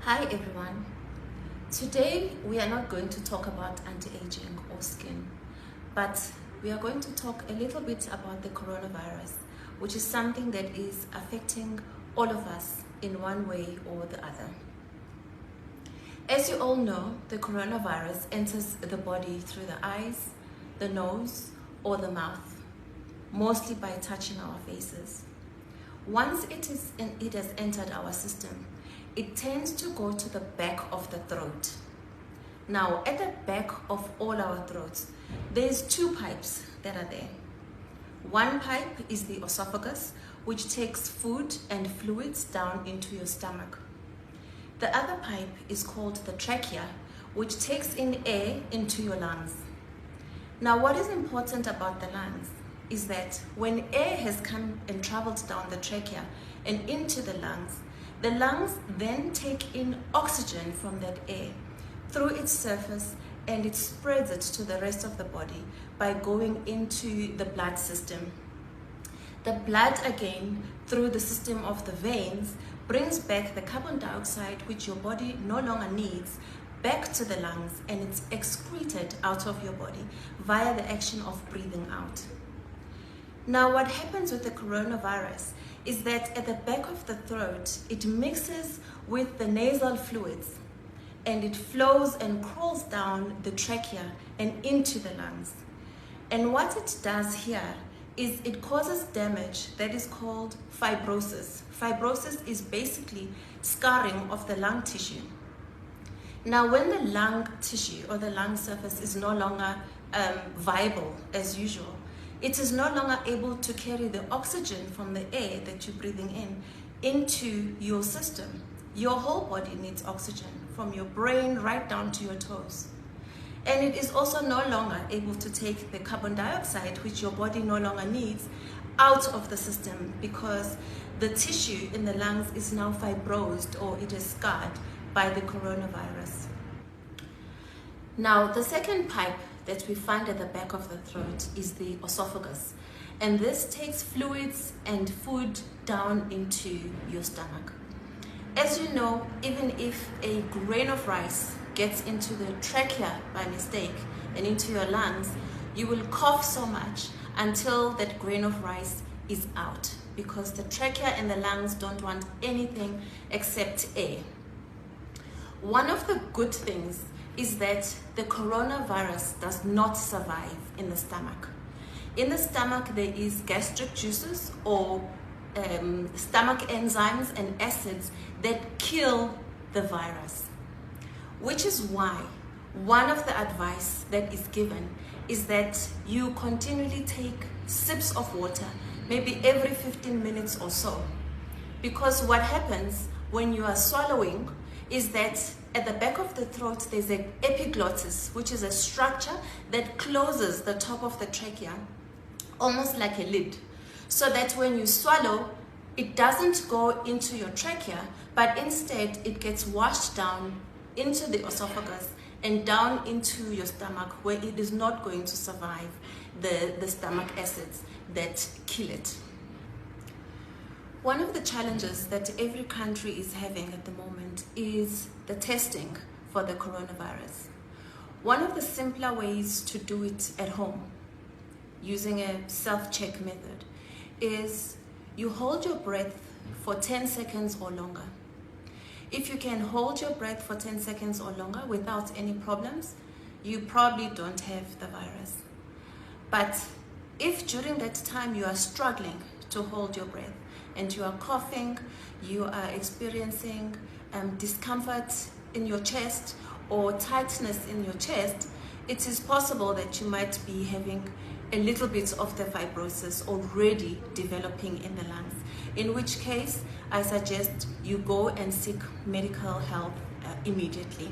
Hi everyone. Today we are not going to talk about anti-aging or skin, but we are going to talk a little bit about the coronavirus, which is something that is affecting all of us in one way or the other. As you all know, the coronavirus enters the body through the eyes, the nose, or the mouth, mostly by touching our faces. Once it has entered our system, it tends to go to the back of the throat. Now, at the back of all our throats, there's two pipes that are there. One pipe is the esophagus, which takes food and fluids down into your stomach. The other pipe is called the trachea, which takes in air into your lungs. Now, what is important about the lungs is that when air has come and traveled down the trachea and into the lungs then take in oxygen from that air through its surface, and it spreads it to the rest of the body by going into the blood system. The blood, again, through the system of the veins, brings back the carbon dioxide, which your body no longer needs, back to the lungs, and it's excreted out of your body via the action of breathing out. Now, what happens with the coronavirus is that at the back of the throat, it mixes with the nasal fluids, and it flows and crawls down the trachea and into the lungs. And what it does here is it causes damage that is called fibrosis. Fibrosis is basically scarring of the lung tissue. Now, when the lung tissue or the lung surface is no longer viable as usual, it is no longer able to carry the oxygen from the air that you're breathing in into your system. Your whole body needs oxygen, from your brain right down to your toes. And it is also no longer able to take the carbon dioxide, which your body no longer needs, out of the system, because the tissue in the lungs is now fibrosed, or it is scarred by the coronavirus. Now, the second pipe that we find at the back of the throat is the esophagus, and this takes fluids and food down into your stomach. As you know, even if a grain of rice gets into the trachea by mistake and into your lungs, you will cough so much until that grain of rice is out, because the trachea and the lungs don't want anything except air. One of the good things is that the coronavirus does not survive in the stomach. In the stomach, there is gastric juices or stomach enzymes and acids that kill the virus, which is why one of the advice that is given is that you continually take sips of water, maybe every 15 minutes or so, because what happens when you are swallowing is that at the back of the throat there's an epiglottis, which is a structure that closes the top of the trachea, almost like a lid, so that when you swallow, it doesn't go into your trachea, but instead it gets washed down into the esophagus and down into your stomach, where it is not going to survive the stomach acids that kill it. One of the challenges that every country is having at the moment is the testing for the coronavirus. One of the simpler ways to do it at home, using a self-check method, is you hold your breath for 10 seconds or longer. If you can hold your breath for 10 seconds or longer without any problems, you probably don't have the virus. But if during that time you are struggling to hold your breath, and you are coughing, you are experiencing discomfort in your chest or tightness in your chest, it is possible that you might be having a little bit of the fibrosis already developing in the lungs, in which case I suggest you go and seek medical help immediately.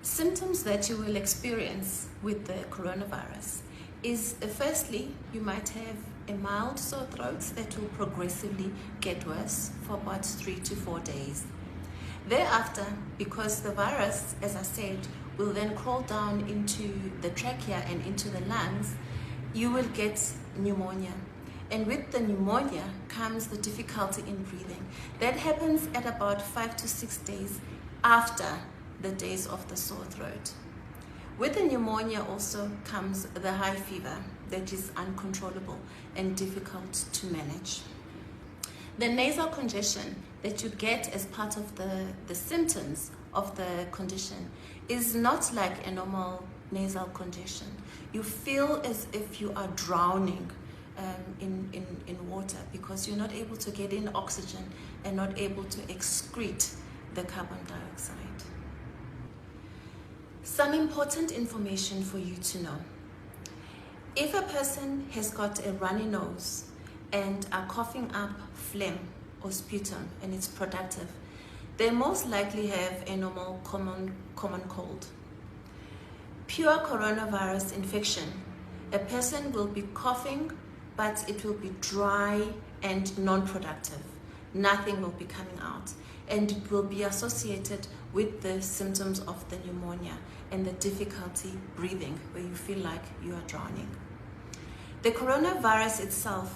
Symptoms that you will experience with the coronavirus is, firstly, you might have a mild sore throat that will progressively get worse for about 3 to 4 days. Thereafter, because the virus, as I said, will then crawl down into the trachea and into the lungs, you will get pneumonia. And with the pneumonia comes the difficulty in breathing. That happens at about 5 to 6 days after the days of the sore throat. With the pneumonia also comes the high fever that is uncontrollable and difficult to manage. The nasal congestion that you get as part of the symptoms of the condition is not like a normal nasal congestion. You feel as if you are drowning in water because you're not able to get in oxygen and not able to excrete the carbon dioxide. Some important information for you to know. If a person has got a runny nose and are coughing up phlegm or sputum and it's productive, they most likely have a normal common cold. Pure coronavirus infection, a person will be coughing, but it will be dry and non-productive. Nothing will be coming out, and it will be associated with the symptoms of the pneumonia and the difficulty breathing, where you feel like you are drowning. The coronavirus itself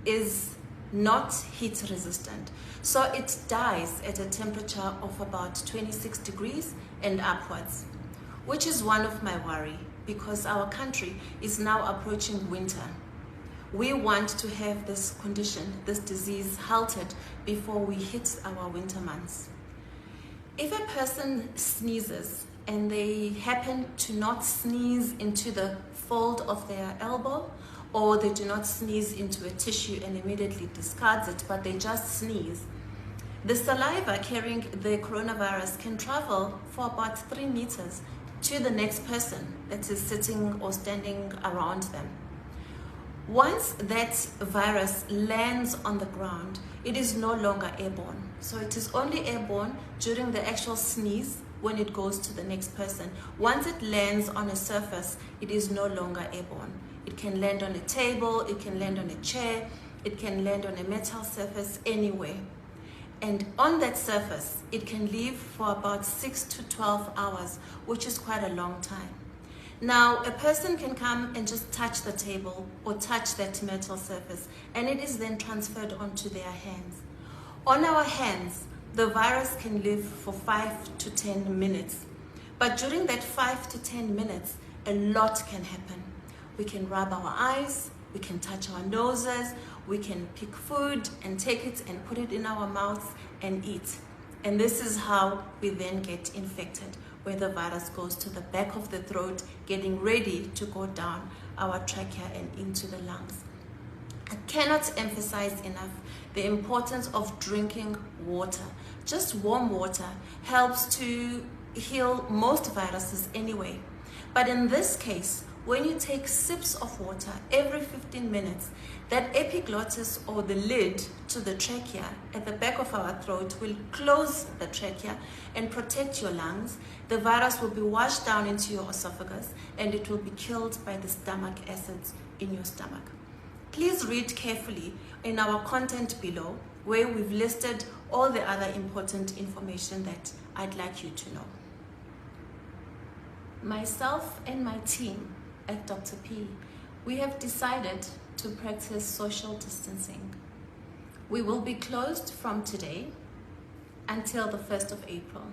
is not heat resistant, so it dies at a temperature of about 26 degrees and upwards, which is one of my worry because our country is now approaching winter. We want to have this condition, this disease, halted before we hit our winter months. If a person sneezes and they happen to not sneeze into the fold of their elbow, or they do not sneeze into a tissue and immediately discards it, but they just sneeze, the saliva carrying the coronavirus can travel for about 3 meters to the next person that is sitting or standing around them. Once that virus lands on the ground, it is no longer airborne. So it is only airborne during the actual sneeze when it goes to the next person. Once it lands on a surface, it is no longer airborne. It can land on a table, it can land on a chair, it can land on a metal surface, anywhere. And on that surface, it can live for about 6 to 12 hours, which is quite a long time. Now, a person can come and just touch the table or touch that metal surface, and it is then transferred onto their hands. On our hands, the virus can live for 5 to 10 minutes. But during that 5 to 10 minutes, a lot can happen. We can rub our eyes, we can touch our noses, we can pick food and take it and put it in our mouths and eat. And this is how we then get infected, where the virus goes to the back of the throat, getting ready to go down our trachea and into the lungs. I cannot emphasize enough the importance of drinking water. Just warm water helps to heal most viruses anyway. But in this case, when you take sips of water every 15 minutes, that epiglottis, or the lid to the trachea at the back of our throat, will close the trachea and protect your lungs. The virus will be washed down into your esophagus and it will be killed by the stomach acids in your stomach. Please read carefully in our content below, where we've listed all the other important information that I'd like you to know. Myself and my team at Dr. P, we have decided to practice social distancing. We will be closed from today until the 1st of April.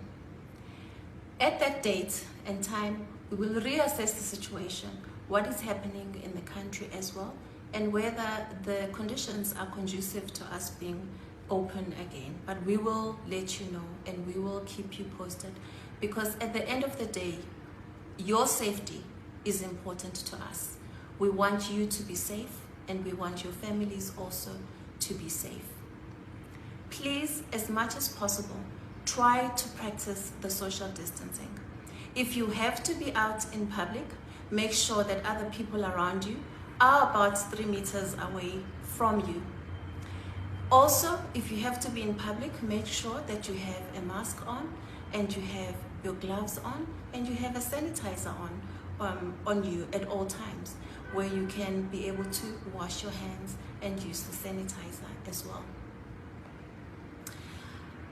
At that date and time, we will reassess the situation, what is happening in the country as well, and whether the conditions are conducive to us being open again. But we will let you know and we will keep you posted, because at the end of the day, your safety is important to us. We want you to be safe, and we want your families also to be safe. Please, as much as possible, try to practice the social distancing. If you have to be out in public, make sure that other people around you are about 3 meters away from you. Also, if you have to be in public, make sure that you have a mask on and you have your gloves on and you have a sanitizer on you at all times, where you can be able to wash your hands and use the sanitizer as well.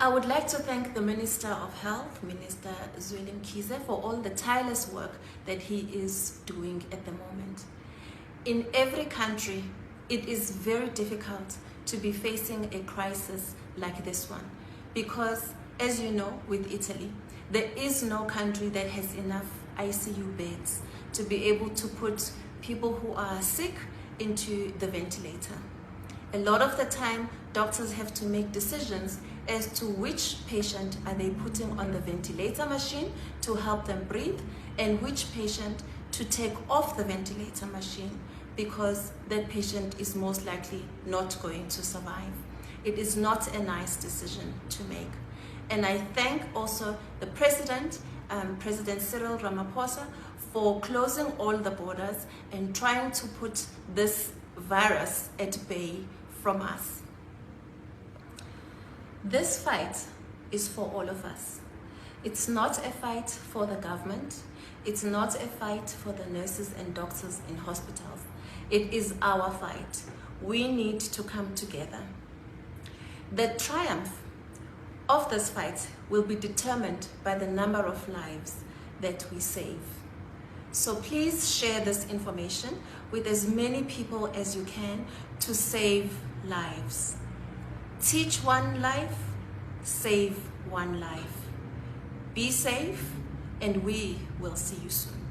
I would like to thank the Minister of Health, Minister Zweli Mkhize, for all the tireless work that he is doing at the moment. In every country, it is very difficult to be facing a crisis like this one, because as you know, with Italy, there is no country that has enough ICU beds to be able to put people who are sick into the ventilator. A lot of the time, doctors have to make decisions as to which patient are they putting on the ventilator machine to help them breathe, and which patient to take off the ventilator machine because that patient is most likely not going to survive. It is not a nice decision to make. And I thank also the President, President Cyril Ramaphosa, for closing all the borders and trying to put this virus at bay from us. This fight is for all of us. It's not a fight for the government. It's not a fight for the nurses and doctors in hospitals. It is our fight. We need to come together. The triumph of this fight will be determined by the number of lives that we save. So please share this information with as many people as you can to save lives. Teach one life, save one life. Be safe, and we will see you soon.